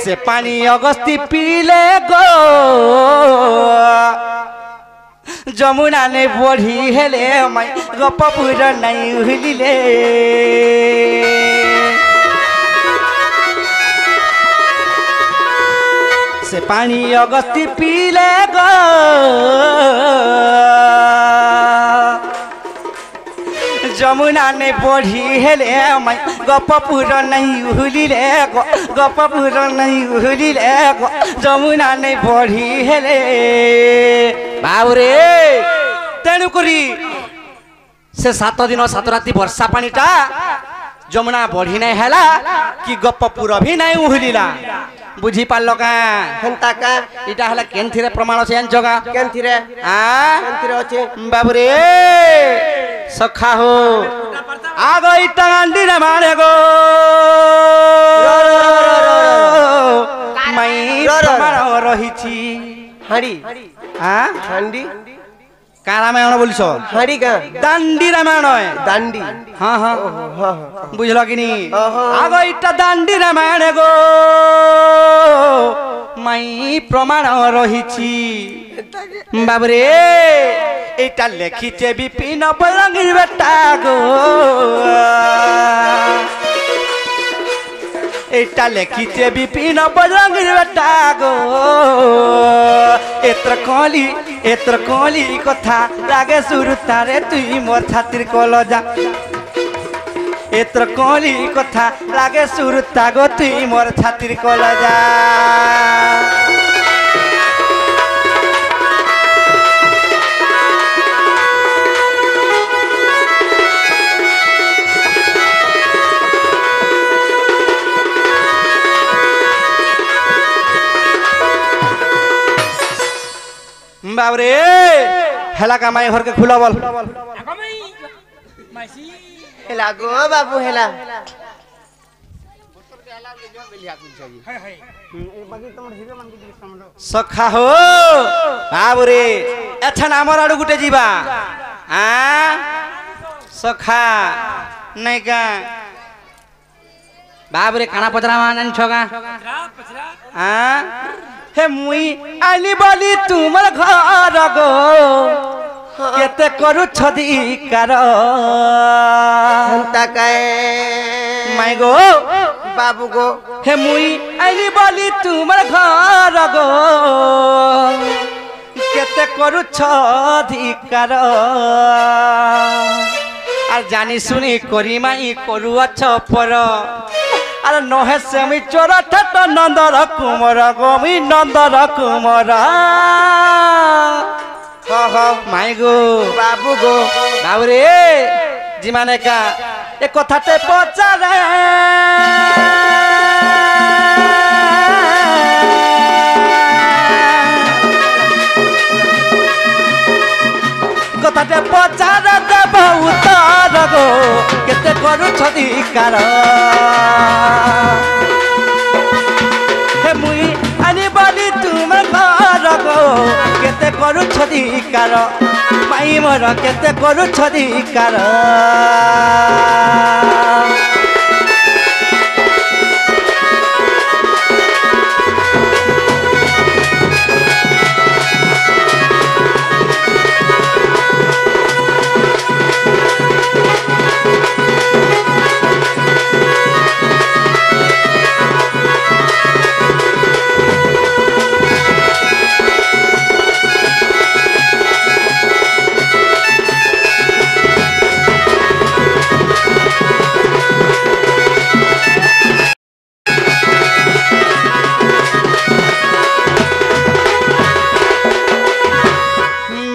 সে পানি অগস্তি পিলে গো যমুনা নে বড়ি হেলে মাই গপপুর নাই উহিলিলে সে পানি অগস্তি পিলে গো যমুনা নে বড়ি হেলে মাই গপপুর নাই উহিলিলে গপপুর নাই উহিলিলে যমুনা নে বড়ি হেলে বাবুরে তেণু করি সে 7 দিন 7 রাতি বর্ষা পানিটা যমুনা বড়ি নাই হেলা কি গপপুর ভি নাই উহিলিলা বুঝি পারল কা হেন্তা কা এটা হলা কেনথিরে প্রমাণ আছে জানছ কা কেনথিরে কেনথিরে আছে বাবুরে সখা হো আগ ইটা আন্ডি রে মারে গো মাই প্রমাণ রহিছি হাড়ি হ্যাঁ হান্ডি কা রামায়ণ বলিস হাড়ি কা দান্ডি রামায়ণ দান্ডি হ্যাঁ হ্যাঁ হ্যাঁ বুঝল কিনি আগ ইটা দান্ডি রামায়ণ গো মাই প্রমাণ রহিছি বাবরে এটা লেখিছে বিপিন বরঙ্গীর বেটা গো এটা লেখিছে বিপিন বরঙ্গীর বেটা গো এত্র কলি কথা লাগে সুরতারে তুই মোর ছাতির কল যা এত্র কলি কথা লাগে সুরতা গো তুই মোর ছাতির কল যা বাবরে হেলা কামাই ঘরকে খুলা বল আগমাই মাসি হেলা গো বাবু হেলা হাই হাই সখা হো বাবরে এছান আমার আড়ু গুটে ଯିବା সখা নাই কা বাবরে কানা পচরা মান ছগা পচরা হে মুই আইলি বলি তোমার ঘর গো কেতে করু ছদিকার হেন্তা কায় মাই গো বাবু গো হে মুই আইলি বলি তোমার ঘর গো কেতে করু ছদিকার আর জানি শুনি করি মাই করু অছ পর আর নহে সেমি চোর ঠাট নন্দর কুমর গমি নন্দর কুমর মাই গো বাবু গো বাবুরে যিমানে কা এ কথাতে পচারে কথাতে পচারে দেব উত্তর গো কেতে করু ছদিকার হে মুই আনি বলি তোমার ঘর গো কেতে করু ছদিকার মাই মোর কেতে করু ছদিকার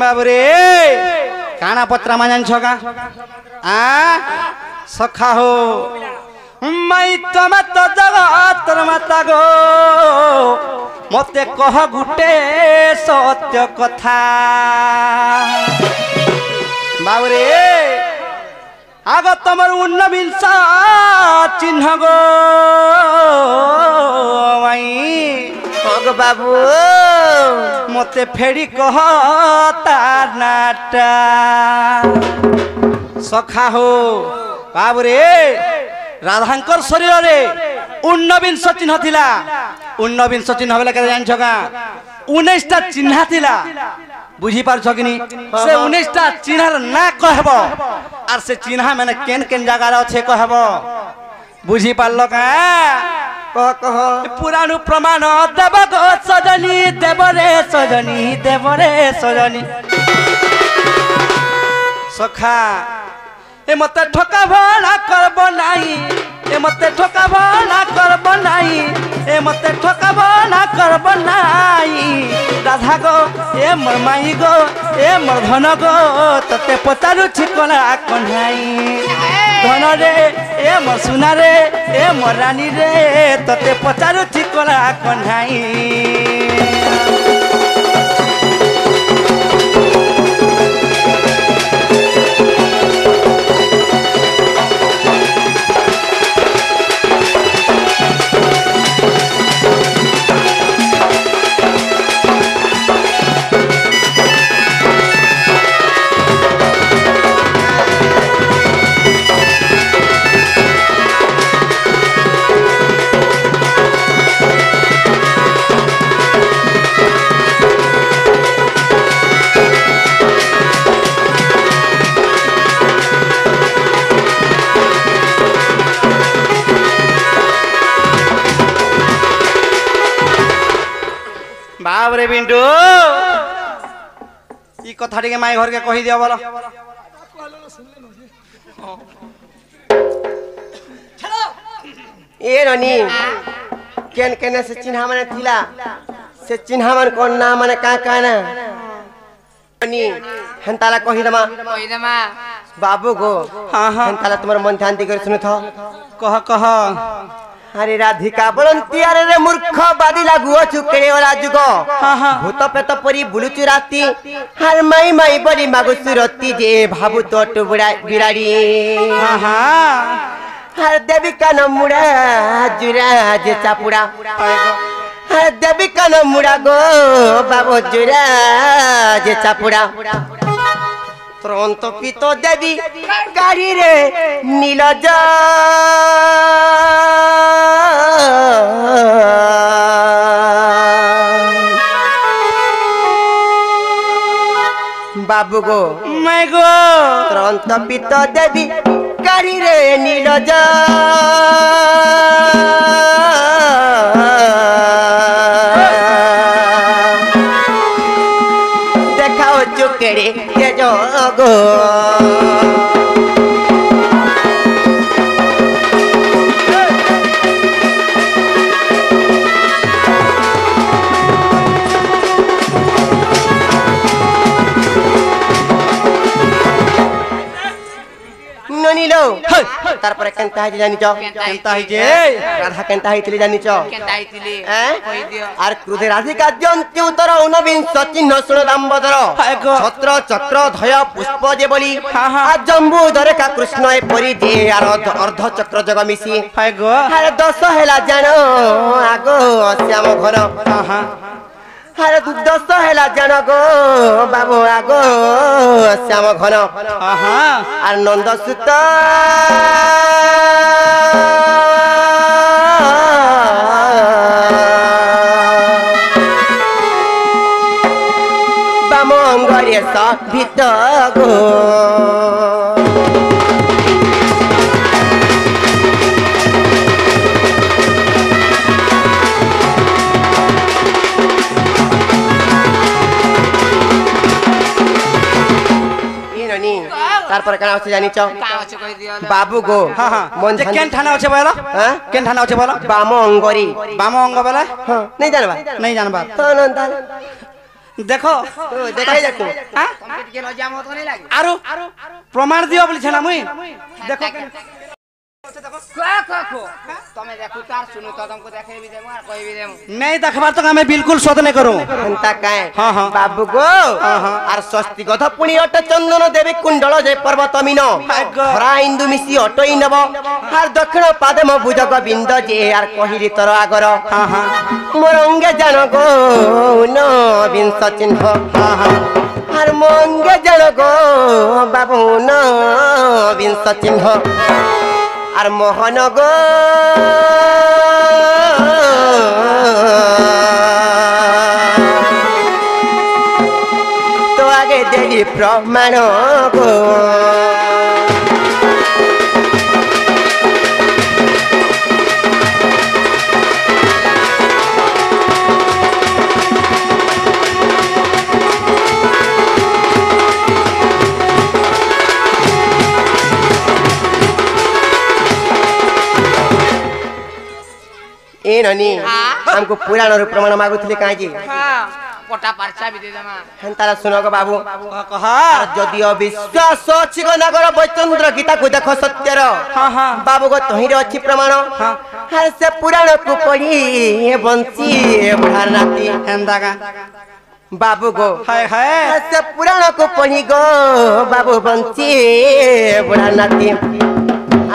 बाबू रे काना पत्रा मा जान छगा आ सखा हो मई तमे तो जगत माता गो मते कह गुटे सत्य कथा बाबू रे आग तमर उन्नबिंश चिन्ह गो माई गो बाबू मते फेड़ी कह तार नाटा सखा हो बाबू रे राधांकर शरीर रे उन्नबिंश चिन्ह थिला उन्नबिंश चिन्ह बेला के जान छगा 19टा चिन्ह थिला बुझी पार छ किनी से 19टा चिन्हर ना कहबो आर से चिन्ह माने केन केन जगह रे छे कहबो बुझी पारलो का कह पुराण प्रमाण देव गो सजनी देवरे सजनी सखा ए मते ठोका भला करब नाही ए मते ठोका भला करब नाही ए मते ठोका भला करब नाही राधा गो ए मोर माई गो ए मोर धन गो तते पचारु छिकला कन्हाई धन रे ए मोर सुना रे ए मोर रानी रे तते पचारु छिकला कन्हाई बाबरे बिंटू ई कथा टिके माई घर के कहि दिया बोलो ए रनी केन केने से चिन्हा माने थिला से चिन्हा मन कोन ना माने का ना रनी हंताला कहि दमा बाबू गो हां हां हंताला तुम्हार मन ध्यान दिकर सुनु थो कह अरे राधिका बोलंती अरे रे मूर्ख बादी लागुओ चुकेरे वाला जुगो भूत पेत परी बुलुचु राती हर माई माई बड़ी मागु सुरती जे भाबु तो टुबुड़ा बिराड़ी हर देवी का नमुड़ा जुरा जे चापुड़ा हर देवी का नमुड़ा गो बाबू जुरा जे चापुड़ा तुरंत पितो देवी गाड़ी रे नीलज बाबू गो मैं गो तुरंत पितो देवी गाड़ी रे नीलज देखाओ चुकेड़े के जोगो नीलो तार पर केनता है जानी छ केनता है जे राधा केनता है जानी छ केनता आइतिली कहि दियो आर क्रोधे राधिका जंती उतर उनबिंश चिन्ह सुन दामोदर छत्र चक्र धय पुष्प जे बोली आ जंबूधर का कृष्ण ए परी जे आर अर्ध चक्र जग मिसी हाय गो हर 10 हैला जानो आगो श्याम घर हर 10 हैला जानो गो बाबू आगो श्याम घर आर नंद सुत बामंगरे सभित गो तार पर काना होचे जानी छ का होचे कहि दियो बाबू गो हां हां मन जे केन थाना होचे बोलो हां केन थाना होचे बोलो बाम अंगरी बाम अंग बोला हां नहीं जानबा नहीं जानबा तो नंदा देखो দেখাই দেখো हाँ? ତମକେ ଟିକେ ଲଜ୍ଜା ମତ नहीं लागे आरो प्रमाण दियो बोली छे ना मुई देखो तमे देखु तार सुनु तो तुमको देखे भी देमु और कहि भी देमु नहीं देखबार तो हमें बिल्कुल शोध नहीं करूं हंता काए हाँ, हाँ। बाबू गो आर स्वस्ति गध पुणी अट चंदन देवी कुंडल जय पर्वत मीन भाग्य। हरा इंदु मिसी अटई नब आर दक्षिण पादे म भुजग बिंद जे आर कहिरी तर आगर हाँ हाँ मोर अंगे जान गो न विंस चिन्ह आर मंगे जान गो बाबू न विंस चिन्ह आर मोहन गो तो आगे देवी प्रमाण गो ए ननी हमको पुराण रूप प्रमाण मागुथले काजी हां पटा परचा भी दे देमा हंतारा सुनो गो बाबू कहा यदि अविश्वास अछि गो नगर वैचंद्र गीता को देखो सत्यर हाँ हाँ बाबू गो तहिरे अछि प्रमाण हर से पुराण को पढ़ी हे बंसी बुढ़ार नाती हेंदा का बाबू गो हाय हाय हर से पुराण को पढ़ी गो बाबू बंसी बुढ़ार नाती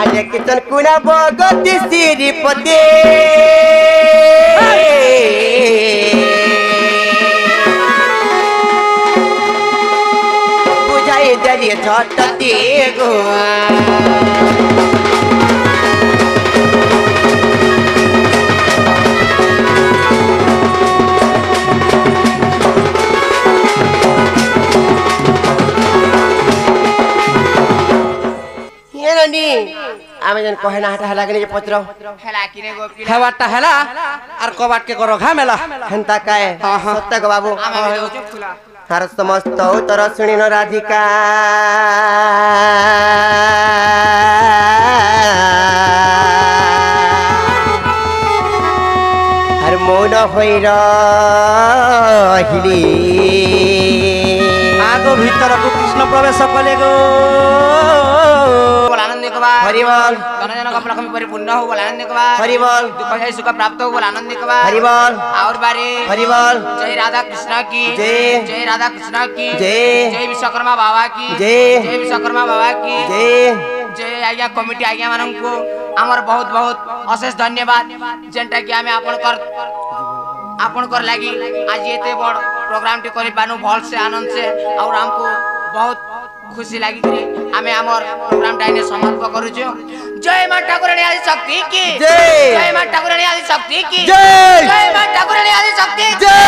आज किचन कुना बगति श्रीपति बुझाई देली झटती गो ये ननी आमे जन कहे ना हटा लागले जे पत्र हेला किने गोपी हेवाटा हेला और कबाट के करो घामेला हंता काए सत्य गो बाबू आमे भी दउछु फुला हर समस्त उत्तर सुनिन राधिका हर मौन होइर हिली आगो भीतर को कृष्ण प्रवेश कले गो बोल आनंद कबा हरिबल जन जन का लक्ष्मी परिपूर्ण हो बोल आनंद कबा हरिबल दुख से सुख प्राप्त हो बोल आनंद कबा हरिबल और बारे हरिबल जय राधा कृष्ण की जय। जय राधा कृष्ण की जय। जय विश्वकर्मा बाबा की जय। जय विश्वकर्मा बाबा की जय जय आज्ञा कमिटी आज्ञा माननको हमर बहुत बहुत अशेष धन्यवाद जेंटा कि आमे आपन कर लागी आज एते बड़ प्रोग्राम टी करि पानु भल से आनंद से और हमको बहुत खुशी लागी करी आमे हमर प्रोग्राम टाइने समाप्त करू छु जय मां ठाकुरानी आदि शक्ति की जय। जय मां ठाकुरानी आदि शक्ति की जय। जय मां ठाकुरानी आदि शक्ति जय